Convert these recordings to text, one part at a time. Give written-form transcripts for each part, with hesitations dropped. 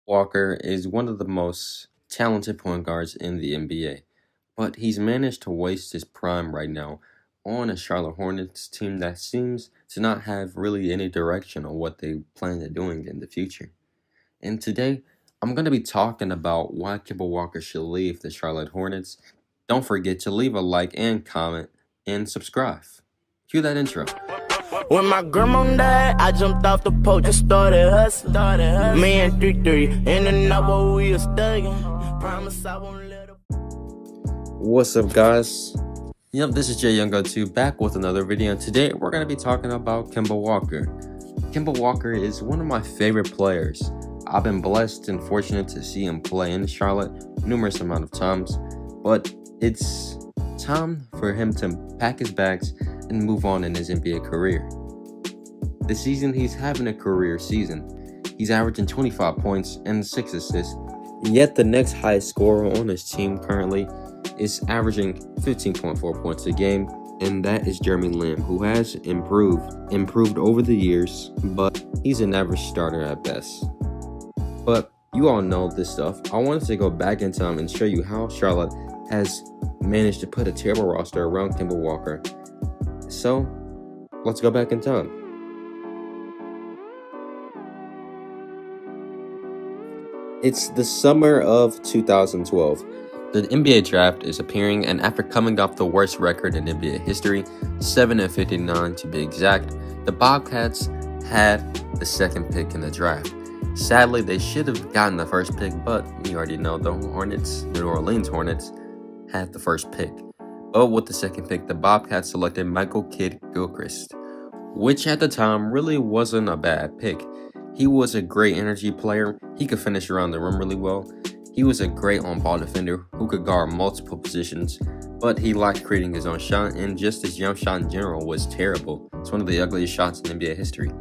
Walker is one of the most talented point guards in the NBA, but he's managed to waste his prime right now on a Charlotte Hornets team that seems to not have really any direction on what they plan on doing in the future. And today, I'm going to be talking about why Kemba Walker should leave the Charlotte Hornets. Don't forget to leave a like and comment and subscribe. Cue that intro. When my grandma died, I jumped off the porch and started hustling. Me and 3-3 in the night while we were studying. Promise I won't let her. What's up, guys? Yep, this is Jay Youngo2 back with another video. And today we're going to be talking about Kemba Walker. Kemba Walker is one of my favorite players. I've been blessed and fortunate to see him play in Charlotte numerous amount of times, but it's time for him to pack his bags and move on in his NBA career. This season, he's having a career season. He's averaging 25 points and 6 assists, yet the next highest scorer on his team currently is averaging 15.4 points a game, and that is Jeremy Lamb, who has improved over the years, but he's an average starter at best. But you all know this stuff. I wanted to go back in time and show you how Charlotte has managed to put a terrible roster around Kemba Walker. So, let's go back in time. It's the summer of 2012. The NBA draft is appearing, and after coming off the worst record in NBA history, 7-59 to be exact, the Bobcats had the second pick in the draft. Sadly, they should have gotten the first pick, but you already know the New Orleans Hornets, had the first pick. But with the second pick, the Bobcats selected Michael Kidd-Gilchrist, which at the time really wasn't a bad pick. He was a great energy player. He could finish around the rim really well. He was a great on-ball defender who could guard multiple positions, but he lacked creating his own shot, and just his jump shot in general was terrible. It's one of the ugliest shots in NBA history.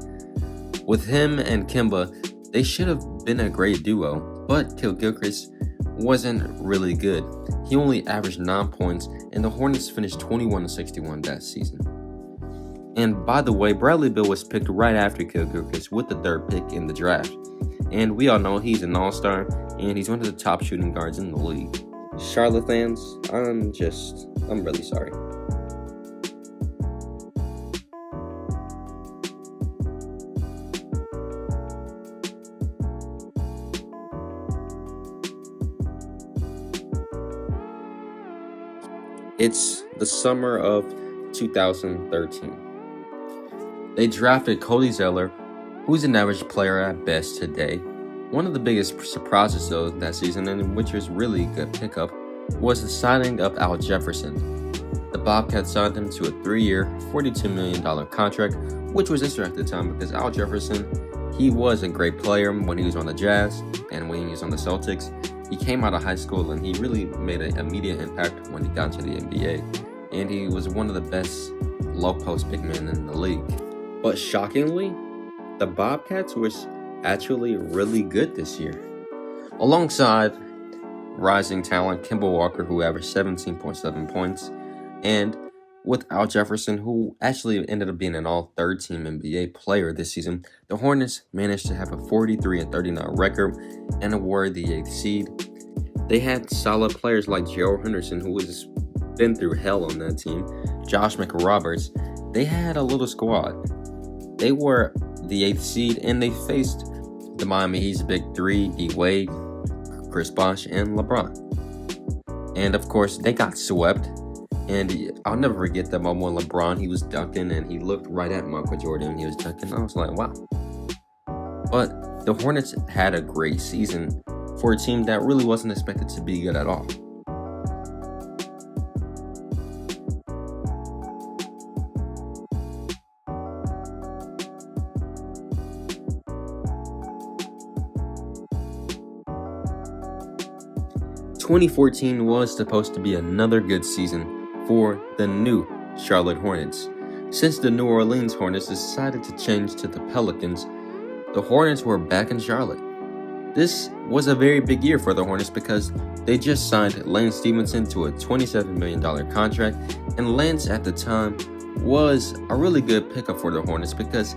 With him and Kemba, they should have been a great duo, but Kidd-Gilchrist wasn't really good. He only averaged 9 points, and the Hornets finished 21-61 that season. And by the way, Bradley Beal was picked right after Kidd-Gilchrist with the third pick in the draft. And we all know he's an all-star, and he's one of the top shooting guards in the league. Charlotte fans, I'm really sorry. It's the summer of 2013. They drafted Cody Zeller, who's an average player at best today. One of the biggest surprises though that season, and which was really a good pickup, was the signing of Al Jefferson. The Bobcats signed him to a 3-year, $42 million contract, which was interesting at the time because Al Jefferson, he was a great player when he was on the Jazz and when he was on the Celtics. He came out of high school and he really made an immediate impact when he got into the NBA. And he was one of the best low-post big men in the league. But shockingly, the Bobcats were actually really good this year. Alongside rising talent Kemba Walker, who averaged 17.7 points, and with Al Jefferson, who actually ended up being an all-third team NBA player this season, the Hornets managed to have a 43-39 record and award the 8th seed. They had solid players like Gerald Henderson, who has been through hell on that team, Josh McRoberts. They had a little squad. They were the 8th seed, and they faced the Miami Heat's big three, D-Wade, Chris Bosh, and LeBron. And of course, they got swept. And I'll never forget that moment when LeBron, he was dunking, and he looked right at Michael Jordan, and he was dunking. I was like, wow. But the Hornets had a great season for a team that really wasn't expected to be good at all. "2014 was supposed to be another good season for the new Charlotte Hornets. Since the New Orleans Hornets decided to change to the Pelicans, the Hornets were back in Charlotte. This was a very big year for the Hornets because they just signed Lance Stephenson to a $27 million contract, and Lance at the time was a really good pickup for the Hornets because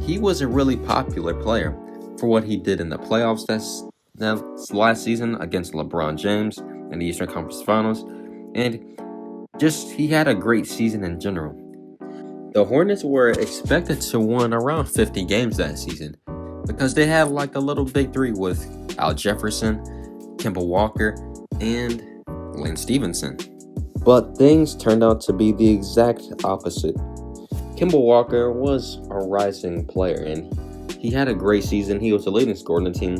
he was a really popular player for what he did in the playoffs last season against LeBron James in the Eastern Conference Finals, and just he had a great season in general. The Hornets were expected to win around 50 games that season because they had like a little big three with Al Jefferson, Kemba Walker, and Lance Stevenson. But things turned out to be the exact opposite. Kemba Walker was a rising player, and he had a great season. He was the leading scorer on the team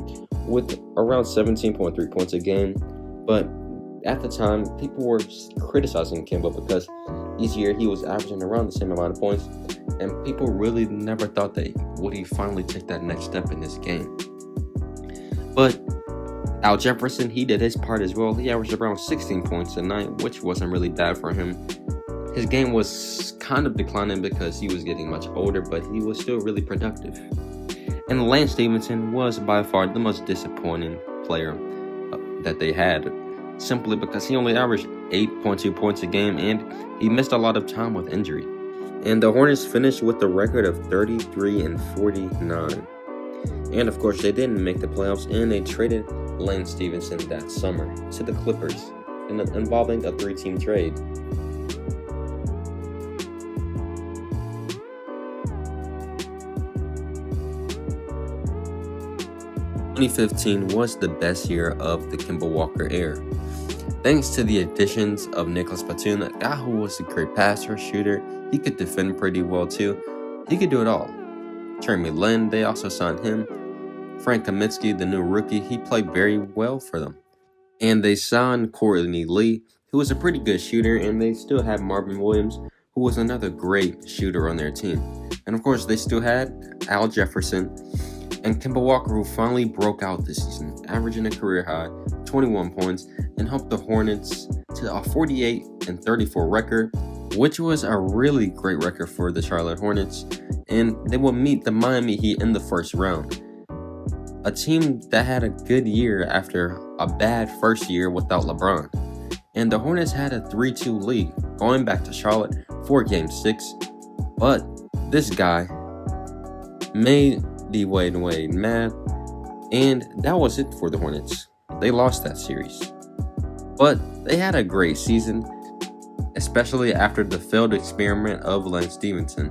with around 17.3 points a game. But at the time, people were criticizing Kemba because each year he was averaging around the same amount of points, and people really never thought that would he finally take that next step in this game. But Al Jefferson, he did his part as well. He averaged around 16 points a night, which wasn't really bad for him. His game was kind of declining because he was getting much older, but he was still really productive. And Lance Stevenson was by far the most disappointing player that they had, simply because he only averaged 8.2 points a game and he missed a lot of time with injury. And the Hornets finished with a record of 33-49. And of course, they didn't make the playoffs, and they traded Lance Stevenson that summer to the Clippers, involving a 3-team trade. Twenty 2015 was the best year of the Kemba Walker era. Thanks to the additions of Nicholas Batum, a guy who was a great passer, shooter, he could defend pretty well too. He could do it all. Jeremy Lin, they also signed him. Frank Kaminsky, the new rookie, he played very well for them. And they signed Courtney Lee, who was a pretty good shooter, and they still had Marvin Williams, who was another great shooter on their team. And of course, they still had Al Jefferson and Kemba Walker, who finally broke out this season, averaging a career high 21 points, and helped the Hornets to a 48-34 record, which was a really great record for the Charlotte Hornets. And they will meet the Miami Heat in the first round, a team that had a good year after a bad first year without LeBron. And the Hornets had a 3-2 lead going back to Charlotte for Game 6, but this guy made Dwayne Wade mad, and that was it for the Hornets. They lost that series. But they had a great season, especially after the failed experiment of Lance Stevenson.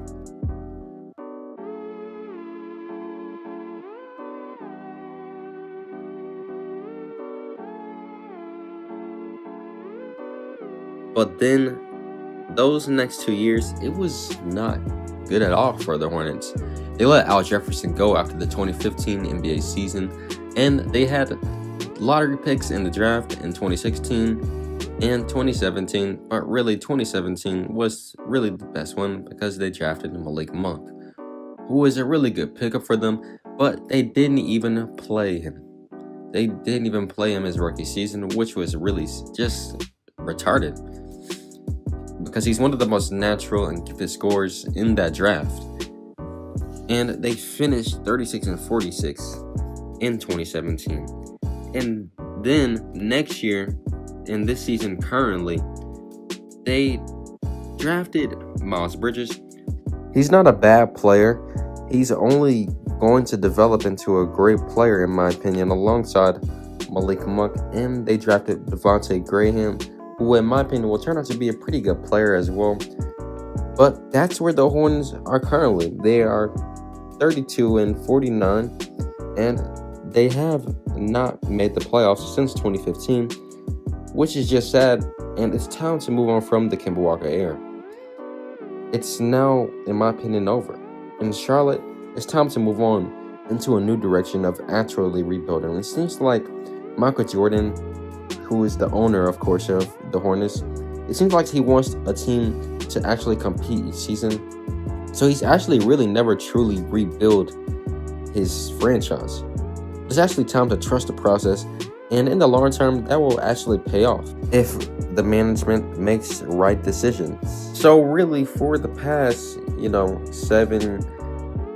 But then, those next 2 years, it was not good at all for the Hornets. They let Al Jefferson go after the 2015 NBA season, and they had lottery picks in the draft in 2016 and 2017, but really 2017 was really the best one because they drafted Malik Monk, who was a really good pickup for them, but they didn't even play him. They didn't even play him his rookie season, which was really just retarded, because he's one of the most natural and gifted scorers in that draft. And they finished 36-46 in 2017. And then next year, in this season currently, they drafted Miles Bridges. He's not a bad player. He's only going to develop into a great player, in my opinion, alongside Malik Monk. And they drafted Devontae Graham, who in my opinion will turn out to be a pretty good player as well. But that's where the Hornets are currently. They are 32-49, and they have not made the playoffs since 2015, which is just sad, and it's time to move on from the Kemba Walker era. It's now, in my opinion, over. In Charlotte, it's time to move on into a new direction of actually rebuilding. It seems like Michael Jordan, who is the owner, of course, of the Hornets, it seems like he wants a team to actually compete each season. So he's actually really never truly rebuild his franchise. It's actually time to trust the process, and in the long term, that will actually pay off if the management makes right decisions. So really, for the past, 7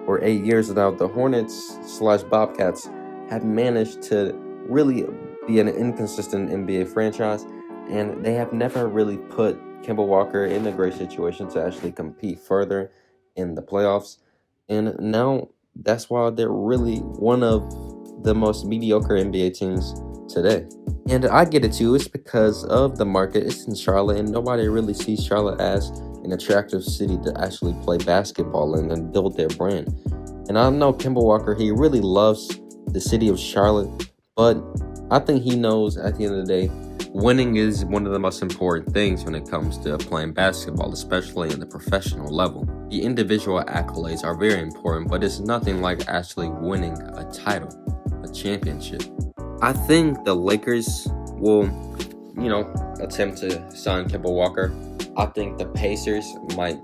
or 8 years now, the Hornets/Bobcats have managed to really be an inconsistent NBA franchise, and they have never really put Kemba Walker in a great situation to actually compete further in the playoffs. And now that's why they're really one of the most mediocre NBA teams today. And I get it too. It's because of the market. It's in Charlotte, and nobody really sees Charlotte as an attractive city to actually play basketball in and build their brand. And I know Kemba Walker, he really loves the city of Charlotte, but I think he knows at the end of the day, winning is one of the most important things when it comes to playing basketball, especially in the professional level. The individual accolades are very important, but it's nothing like actually winning a title, a championship. I think the Lakers will, attempt to sign Kemba Walker. I think the Pacers might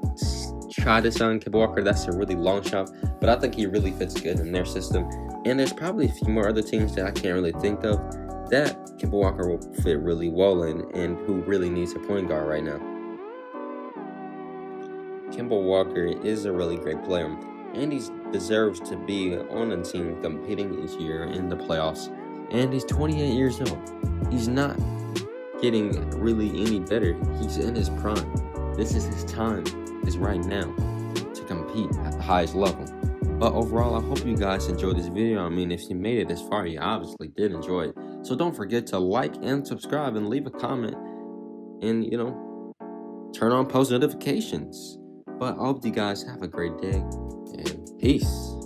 try to sign Kemba Walker. That's a really long shot, but I think he really fits good in their system. And there's probably a few more other teams that I can't really think of that Kemba Walker will fit really well in, and who really needs a point guard right now. Kemba Walker is a really great player, and he deserves to be on a team competing each year in the playoffs. And he's 28 years old. He's not getting really any better. He's in his prime. This is his time, is right now, to compete at the highest level. But overall, I hope you guys enjoyed this video. I mean, if you made it this far, you obviously did enjoy it. So don't forget to like and subscribe and leave a comment and, turn on post notifications. But I hope you guys have a great day and peace.